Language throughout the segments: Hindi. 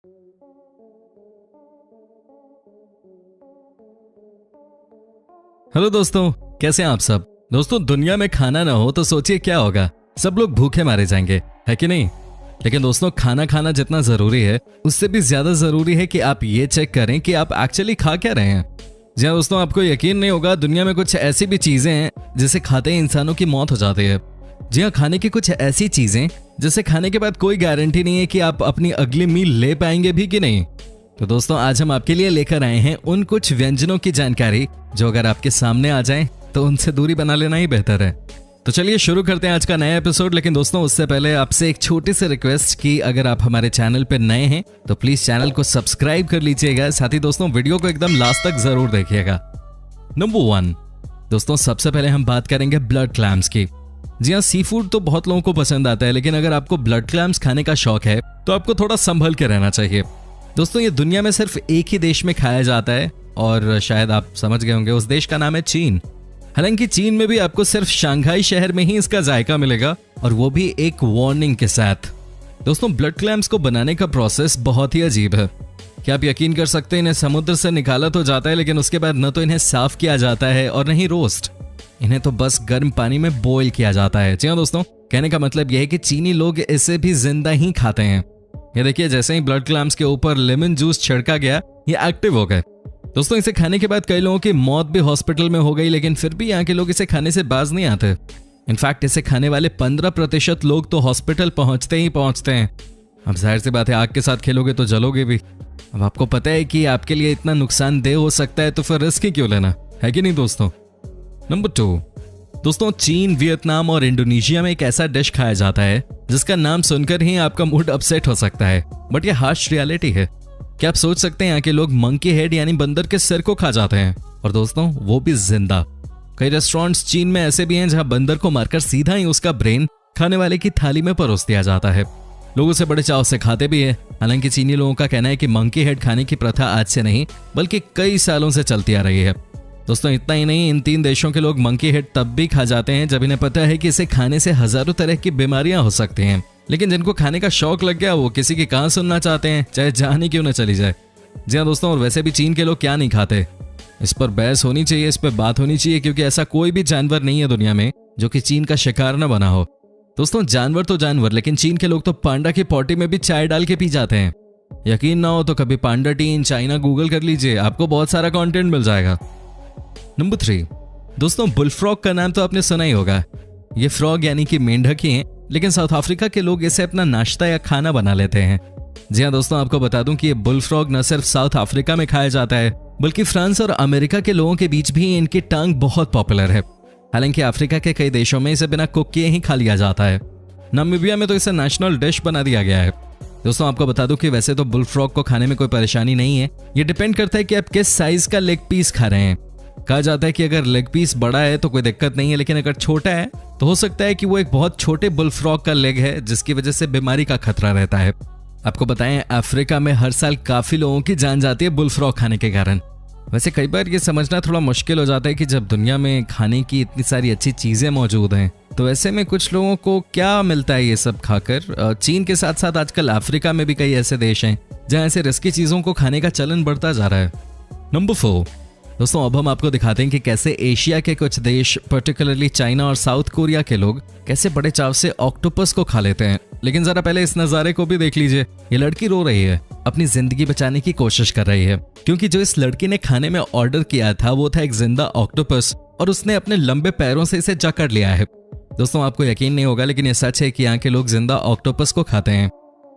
हेलो दोस्तों, कैसे हैं आप सब। दोस्तों, दुनिया में खाना ना हो तो सोचिए क्या होगा। सब लोग भूखे मारे जाएंगे, है कि नहीं। लेकिन दोस्तों, खाना खाना जितना जरूरी है उससे भी ज्यादा जरूरी है कि आप ये चेक करें कि आप एक्चुअली खा क्या रहे हैं। जी हाँ दोस्तों, आपको यकीन नहीं होगा, दुनिया में कुछ ऐसी भी चीजें हैं जिसे खाते ही इंसानों की मौत हो जाती है। जी हाँ, खाने की कुछ ऐसी चीजें जिसे खाने के बाद कोई गारंटी नहीं है कि आप अपनी अगली मील ले पाएंगे भी कि नहीं। तो दोस्तों, आज हम आपके लिए लेकर आए हैं उन कुछ व्यंजनों की जानकारी जो अगर आपके सामने आ जाएं तो उनसे दूरी बना लेना ही बेहतर है। तो चलिए शुरू करते हैं आज का नया एपिसोड। लेकिन दोस्तों, उससे पहले आपसे एक छोटी सी रिक्वेस्ट कि अगर आप हमारे चैनल पर नए हैं तो प्लीज चैनल को सब्सक्राइब कर लीजिएगा। साथ ही दोस्तों, वीडियो को एकदम लास्ट तक जरूर देखिएगा। नंबर 1 दोस्तों, सबसे पहले हम बात करेंगे ब्लड क्लैम्स की। जी हाँ, सी फूड तो बहुत लोगों को पसंद आता है, लेकिन अगर आपको ब्लड क्लैम्स खाने का शौक है तो आपको थोड़ा संभल के रहना चाहिए। दोस्तों, ये दुनिया में सिर्फ एक ही देश में खाया जाता है और शायद आप समझ गए होंगे, उस देश का नाम है चीन। हालांकि चीन में भी आपको सिर्फ शंघाई शहर में ही इसका जायका मिलेगा, और वो भी एक वार्निंग के साथ। दोस्तों, ब्लड क्लैम्स को बनाने का प्रोसेस बहुत ही अजीब है। क्या आप यकीन कर सकते हैं, इन्हें समुद्र से निकाला तो जाता है, लेकिन उसके बाद न तो इन्हें साफ किया जाता है और न ही रोस्ट। इन्हें तो बस गर्म पानी में बॉईल किया जाता है। जी हाँ दोस्तों, कहने का मतलब यह है कि चीनी लोग इसे भी जिंदा ही खाते हैं। ये देखिए, जैसे ही ब्लड क्लैम्स के ऊपर लेमन जूस छिड़का गया, ये एक्टिव हो गए। दोस्तों, इसे खाने के बाद कई लोगों की मौत भी हॉस्पिटल में हो गई, लेकिन फिर भी यहाँ के लोग इसे खाने से बाज नहीं आते। इनफैक्ट इसे खाने वाले 15% लोग तो हॉस्पिटल पहुंचते ही पहुंचते हैं। अब जाहिर सी बात है, आग के साथ खेलोगे तो जलोगे भी। अब आपको पता है कि आपके लिए इतना नुकसानदेह हो सकता है, तो फिर रिस्क ही क्यों लेना, है कि नहीं दोस्तों। नंबर 2 दोस्तों, चीन, वियतनाम और इंडोनेशिया में एक ऐसा डिश खाया जाता है जिसका नाम सुनकर ही आपका मूड अपसेट हो सकता है, बट ये हार्श रियलिटी है। क्या आप सोच सकते हैं, यहाँ के लोग मंकी हेड यानी बंदर के सिर को खा जाते हैं, और दोस्तों वो भी जिंदा। कई रेस्टोरेंट्स चीन में ऐसे भी हैं जहां बंदर को मारकर सीधा ही उसका ब्रेन खाने वाले की थाली में परोस दिया जाता है। लोग उसे बड़े चाव से खाते भी है। हालांकि चीनी लोगों का कहना है कि मंकी हेड खाने की प्रथा आज से नहीं बल्कि कई सालों से चलती आ रही है। दोस्तों, इतना ही नहीं, इन 3 देशों के लोग मंकी हेड तब भी खा जाते हैं जब इन्हें पता है कि इसे खाने से हजारों तरह की बीमारियां हो सकती हैं। लेकिन जिनको खाने का शौक लग गया, वो किसी की कहां सुनना चाहते हैं, चाहे जान ही क्यों न चली जाए। जी हाँ दोस्तों, और वैसे भी चीन के लोग क्या नहीं खाते, इस पर बहस होनी चाहिए, इस पर बात होनी चाहिए, क्योंकि ऐसा कोई भी जानवर नहीं है दुनिया में जो कि चीन का शिकार न बना हो। दोस्तों, जानवर तो जानवर, लेकिन चीन के लोग तो पांडा की पॉटी में भी चाय डाल के पी जाते हैं। यकीन ना हो तो कभी पांडा टी इन चाइना गूगल कर लीजिए, आपको बहुत सारा कंटेंट मिल जाएगा। नंबर 3 दोस्तों, बुलफ्रॉग का नाम तो आपने सुना ही होगा। ये फ्रॉग यानी कि मेंढक ही हैं, लेकिन साउथ अफ्रीका के लोग इसे अपना नाश्ता या खाना बना लेते हैं। जी हाँ दोस्तों, आपको बता दूं कि ये बुलफ्रॉग न सिर्फ साउथ अफ्रीका में खाया जाता है, बल्कि फ्रांस और अमेरिका के लोगों के बीच भी इनकी टांग बहुत पॉपुलर है। हालांकि अफ्रीका के कई देशों में इसे बिना कुक किए ही खा लिया जाता है। नामीबिया में तो इसे नेशनल डिश बना दिया गया है। दोस्तों, आपको बता दूं कि वैसे तो बुलफ्रॉग को खाने में कोई परेशानी नहीं है। ये डिपेंड करता है कि आप किस साइज का लेग पीस खा रहे हैं। कहा जाता है कि अगर लेग पीस बड़ा है तो कोई दिक्कत नहीं है, लेकिन अगर छोटा है तो हो सकता है कि वो एक बहुत छोटे बुलफ्रॉग का लेग है, जिसकी वजह से बीमारी का खतरा रहता है। आपको बताएं, अफ्रीका में हर साल काफी लोगों की जान जाती है बुलफ्रॉग खाने के कारण। वैसे कई बार ये समझना थोड़ा मुश्किल हो जाता है कि जब दुनिया में खाने की इतनी सारी अच्छी चीजें मौजूद हैं, तो ऐसे में कुछ लोगों को क्या मिलता है ये सब खाकर। चीन के साथ साथ आजकल अफ्रीका में भी कई ऐसे देश हैं जहां ऐसे रिस्की चीजों को खाने का चलन बढ़ता जा रहा है। नंबर 4 दोस्तों, अब हम आपको दिखाते हैं कि कैसे एशिया के कुछ देश, पर्टिकुलरली चाइना और साउथ कोरिया के लोग कैसे बड़े चाव से ऑक्टोपस को खा लेते हैं। लेकिन जरा पहले इस नजारे को भी देख लीजिए। ये लड़की रो रही है, अपनी जिंदगी बचाने की कोशिश कर रही है, क्योंकि जो इस लड़की ने खाने में ऑर्डर किया था वो था एक जिंदा ऑक्टोपस, और उसने अपने लंबे पैरों से इसे जकड़ लिया है। दोस्तों, आपको यकीन नहीं होगा, लेकिन ये सच है कि यहाँ के लोग जिंदा ऑक्टोपस को खाते हैं।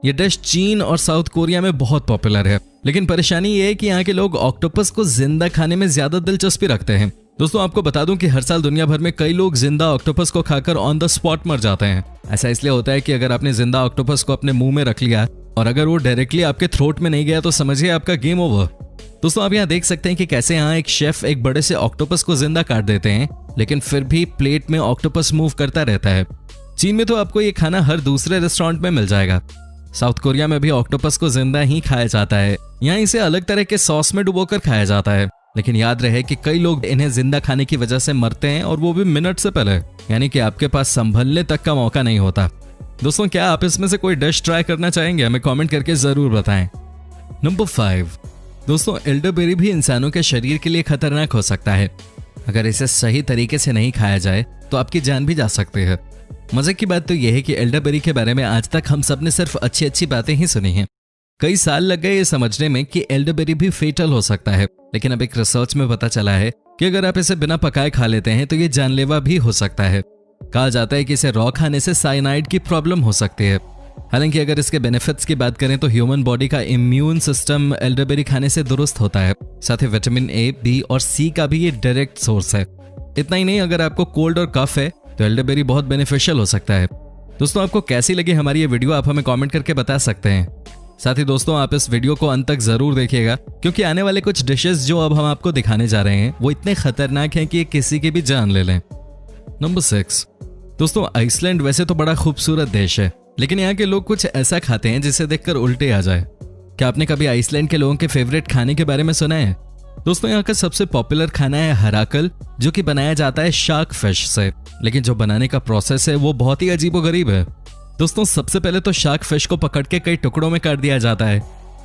ये डिश चीन और साउथ कोरिया में बहुत पॉपुलर है, लेकिन परेशानी ये है कि यहाँ के लोग ऑक्टोपस को जिंदा खाने में ज्यादा दिलचस्पी रखते हैं। दोस्तों, आपको बता दूं कि हर साल दुनिया भर में कई लोग जिंदा ऑक्टोपस को खाकर ऑन द स्पॉट मर जाते हैं। ऐसा इसलिए होता है कि अगर आपने जिंदा ऑक्टोपस को अपने मुंह में रख लिया और अगर वो डायरेक्टली आपके थ्रोट में नहीं गया तो समझिए आपका गेम ओवर। दोस्तों, आप यहाँ देख सकते हैं कि कैसे यहाँ एक शेफ एक बड़े से ऑक्टोपस को जिंदा काट देते हैं, लेकिन फिर भी प्लेट में ऑक्टोपस मूव करता रहता है। चीन में तो आपको ये खाना हर दूसरे रेस्टोरेंट में मिल जाएगा। साउथ कोरिया में भी ऑक्टोपस को जिंदा ही खाया जाता है। यहाँ इसे अलग तरह के सॉस में डुबोकर खाया जाता है, लेकिन याद रहे कि कई लोग इन्हें जिंदा खाने की वजह से मरते हैं, और वो भी मिनट से पहले, यानी कि आपके पास संभलने तक का मौका नहीं होता। दोस्तों, क्या आप इसमें से कोई डिश ट्राई करना चाहेंगे? हमें कमेंट करके जरूर बताएं। नंबर 5, दोस्तों एल्डरबेरी भी इंसानों के शरीर के लिए खतरनाक हो सकता है। अगर इसे सही तरीके से नहीं खाया जाए तो आपकी जान भी जा सकती है। मजे की बात तो यह है कि एल्डरबेरी के बारे में आज तक हम सब ने सिर्फ अच्छी अच्छी बातें ही सुनी हैं। कई साल लग गए ये समझने में कि एल्डरबेरी भी फेटल हो सकता है, लेकिन अब एक रिसर्च में पता चला है कि अगर आप इसे बिना पकाए खा लेते हैं तो ये जानलेवा भी हो सकता है। कहा जाता है कि इसे रॉ खाने से साइनाइड की प्रॉब्लम हो सकती है। हालांकि अगर इसके बेनिफिट्स की बात करें तो ह्यूमन बॉडी का इम्यून सिस्टम एल्डरबेरी खाने से दुरुस्त होता है। साथ ही विटामिन ए, बी और सी का भी ये डायरेक्ट सोर्स है। इतना ही नहीं, अगर आपको कोल्ड और कफ है तो एल्डरबेरी बहुत बेनिफिशियल हो सकता है। दोस्तों आपको कैसी लगी हमारी ये वीडियो आप हमें कमेंट करके बता सकते हैं। साथ ही दोस्तों आप इस वीडियो को अंत तक जरूर देखिएगा, क्योंकि आने वाले कुछ डिशेस जो अब हम आपको दिखाने जा रहे हैं वो इतने खतरनाक हैं कि ये किसी की भी जान ले लें। नंबर 6, दोस्तों आइसलैंड वैसे तो बड़ा खूबसूरत देश है, लेकिन यहाँ के लोग कुछ ऐसा खाते हैं जिसे देखकर उल्टे आ जाए। क्या आपने कभी आइसलैंड के लोगों के फेवरेट खाने के बारे में सुना है? दोस्तों यहाँ का सबसे पॉपुलर खाना है हराकल, जो कि बनाया जाता है शार्क फिश से, लेकिन जो बनाने का प्रोसेस है वो बहुत ही अजीबोगरीब है। दोस्तों सबसे पहले तो शार्क फिश को पकड़ के कई टुकड़ों में काट दिया जाता है।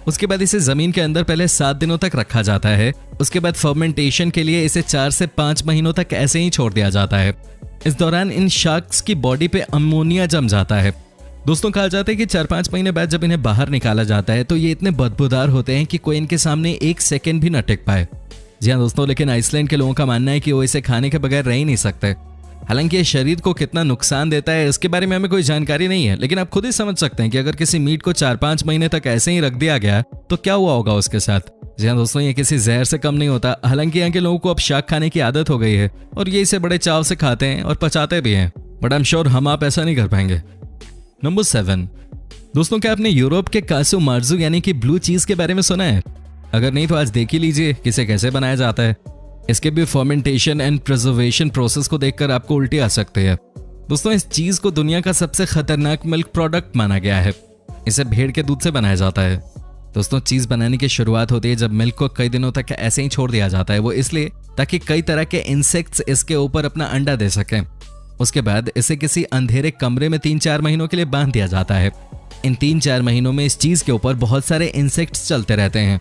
उसके बाद इसे जमीन के अंदर पहले 7 दिनों तक रखा जाता है। उसके बाद फर्मेंटेशन के लिए इसे 4 से 5 महीनों तक ऐसे ही छोड़ दिया जाता है। इस दौरान इन शार्क्स की बॉडी पे अमोनिया जम जाता है। दोस्तों कहा जाता है कि 4-5 महीने बाद जब इन्हें बाहर निकाला जाता है तो ये इतने बदबूदार होते हैं कि कोई इनके सामने 1 सेकंड भी न टिक पाए। जी हाँ दोस्तों, लेकिन आइसलैंड के लोगों का मानना है कि वो इसे खाने के बगैर रह ही नहीं सकते। हालांकि ये शरीर को कितना नुकसान देता है इसके बारे में हमें कोई जानकारी नहीं है, लेकिन आप खुद ही समझ सकते हैं कि अगर किसी मीट को 4-5 महीने तक ऐसे ही रख दिया गया तो क्या हुआ होगा उसके साथ। जी हाँ दोस्तों, ये किसी जहर से कम नहीं होता। हालांकि यहाँ के लोगों को अब शार्क खाने की आदत हो गई है और ये इसे बड़े चाव से खाते हैं और पचाते भी हैं, बट आई एम श्योर हम आप ऐसा नहीं कर पाएंगे। नंबर 7, दोस्तों क्या आपने यूरोप के कासू मार्जू यानी कि ब्लू चीज के बारे में सुना है? अगर नहीं तो आज देख ही लीजिए कि इसे कैसे बनाया जाता है। इसके भी फर्मेंटेशन एंड प्रिजर्वेशन प्रोसेस को देखकर आपको उल्टी आ सकती है। दोस्तों इस चीज को दुनिया का सबसे खतरनाक मिल्क प्रोडक्ट माना गया है। इसे भेड़ के दूध से बनाया जाता है। दोस्तों चीज बनाने की शुरुआत होती है जब मिल्क को कई दिनों तक ऐसे ही छोड़ दिया जाता है। वो इसलिए ताकि कई तरह के इंसेक्ट्स इसके ऊपर अपना अंडा दे सकें। उसके बाद इसे किसी अंधेरे कमरे में 3-4 महीनों के लिए बांध दिया जाता है। इन 3-4 महीनों में इस चीज के ऊपर बहुत सारे इंसेक्ट्स चलते रहते हैं।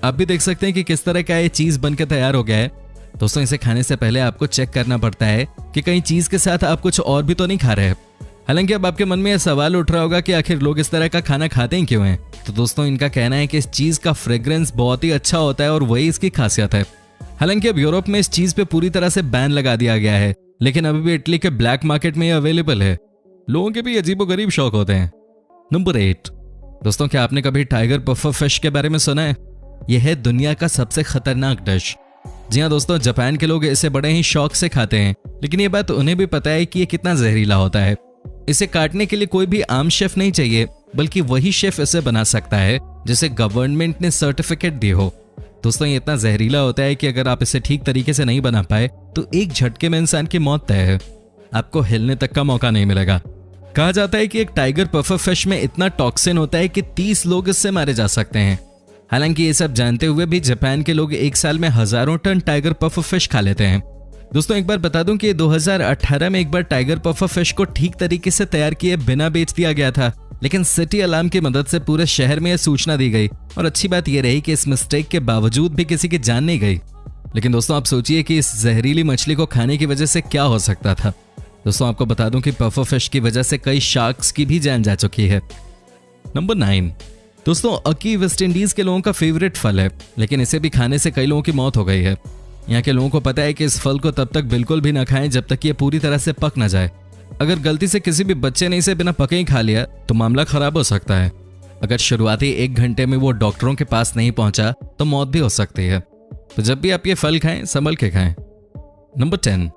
आप भी देख सकते हैं कि किस तरह का ये चीज बनकर तैयार हो गया है। दोस्तों इसे खाने से पहले आपको चेक करना पड़ता है कि कहीं चीज के साथ आप कुछ और भी तो नहीं खा रहे। हालांकि अब आपके मन में यह सवाल उठ रहा होगा कि आखिर लोग इस तरह का खाना खाते ही क्यों हैं? तो दोस्तों इनका कहना है कि इस चीज का फ्रेग्रेंस बहुत ही अच्छा होता है और वही इसकी खासियत है। हालांकि अब यूरोप में इस चीज पे पूरी तरह से बैन लगा दिया गया है, लेकिन अभी भी इटली के ब्लैक मार्केट में ये अवेलेबल है। लोगों के भी अजीबोगरीब शौक होते हैं। नंबर 8, दोस्तों क्या आपने कभी टाइगर पफर फिश के बारे में सुना है? यह है दुनिया का सबसे खतरनाक डिश। जी हाँ दोस्तों, जापान के लोग इसे बड़े ही शौक से खाते हैं, लेकिन ये बात उन्हें भी पता है कि ये कितना जहरीला होता है। इसे काटने के लिए कोई भी आम शेफ नहीं चाहिए, बल्कि वही शेफ इसे बना सकता है जिसे गवर्नमेंट ने सर्टिफिकेट दी हो। दोस्तों ये इतना जहरीला होता है कि अगर आप इसे ठीक तरीके से नहीं बना पाए तो एक झटके में इंसान की मौत तय है। आपको हिलने तक का मौका नहीं मिलेगा। कहा जाता है कि एक टाइगर पफर फिश में इतना टॉक्सिन होता है कि 30 लोग इससे मारे जा सकते हैं। हालांकि ये सब जानते हुए भी जापान के लोग एक साल में हजारों टन टाइगर पफर फिश खा लेते हैं। दोस्तों एक बार बता दूं कि 2018 में एक बार टाइगर पफर फिश को ठीक तरीके से तैयार किए बिना बेच दिया गया था, लेकिन सिटी अलार्म की मदद से पूरे शहर में यह सूचना दी गई और अच्छी बात यह रही कि इस मिस्टेक के बावजूद भी किसी की जान नहीं गई। लेकिन दोस्तों आप सोचिए कि इस जहरीली मछली को खाने की वजह से क्या हो सकता था। दोस्तों आपको बता दूं कि पफर फिश की वजह से कई शार्क्स की भी जान जा चुकी है। नंबर 9, दोस्तों अकी वेस्ट इंडीज के लोगों का फेवरेट फल है, लेकिन इसे भी खाने से कई लोगों की मौत हो गई है। यहाँ के लोगों को पता है कि इस फल को तब तक बिल्कुल भी ना खाएं जब तक ये पूरी तरह से पक ना जाए। अगर गलती से किसी भी बच्चे ने इसे बिना पके ही खा लिया तो मामला खराब हो सकता है। अगर शुरुआती 1 घंटे में वो डॉक्टरों के पास नहीं पहुंचा तो मौत भी हो सकती है। तो जब भी आप ये फल खाएं संभल के खाएं। नंबर 10,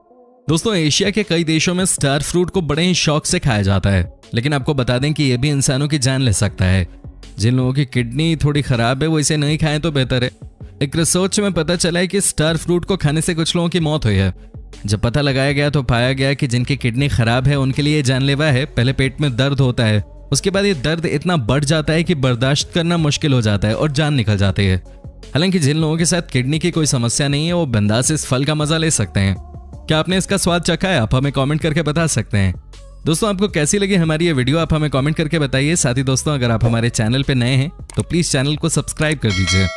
दोस्तों एशिया के कई देशों में स्टार फ्रूट को बड़े ही शौक से खाया जाता है, लेकिन आपको बता दें कि यह भी इंसानों की जान ले सकता है। जिन लोगों की किडनी थोड़ी खराब है वो इसे नहीं खाएं तो बेहतर है। एक रिसर्च में पता चला है कि स्टार फ्रूट को खाने से कुछ लोगों की मौत हुई है। जब पता लगाया गया तो पाया गया कि जिनकी किडनी खराब है उनके लिए जानलेवा है। पहले पेट में दर्द होता है, उसके बाद ये दर्द इतना बढ़ जाता है कि बर्दाश्त करना मुश्किल हो जाता है और जान निकल जाती है। हालांकि जिन लोगों के साथ किडनी की कोई समस्या नहीं है वो बिंदास इस फल का मजा ले सकते हैं। क्या आपने इसका स्वाद चखा है? आप हमें कमेंट करके बता सकते हैं। दोस्तों आपको कैसी लगी हमारी ये वीडियो आप हमें कमेंट करके बताइए। साथ ही दोस्तों अगर आप हमारे चैनल पे नए हैं तो प्लीज चैनल को सब्सक्राइब कर दीजिए।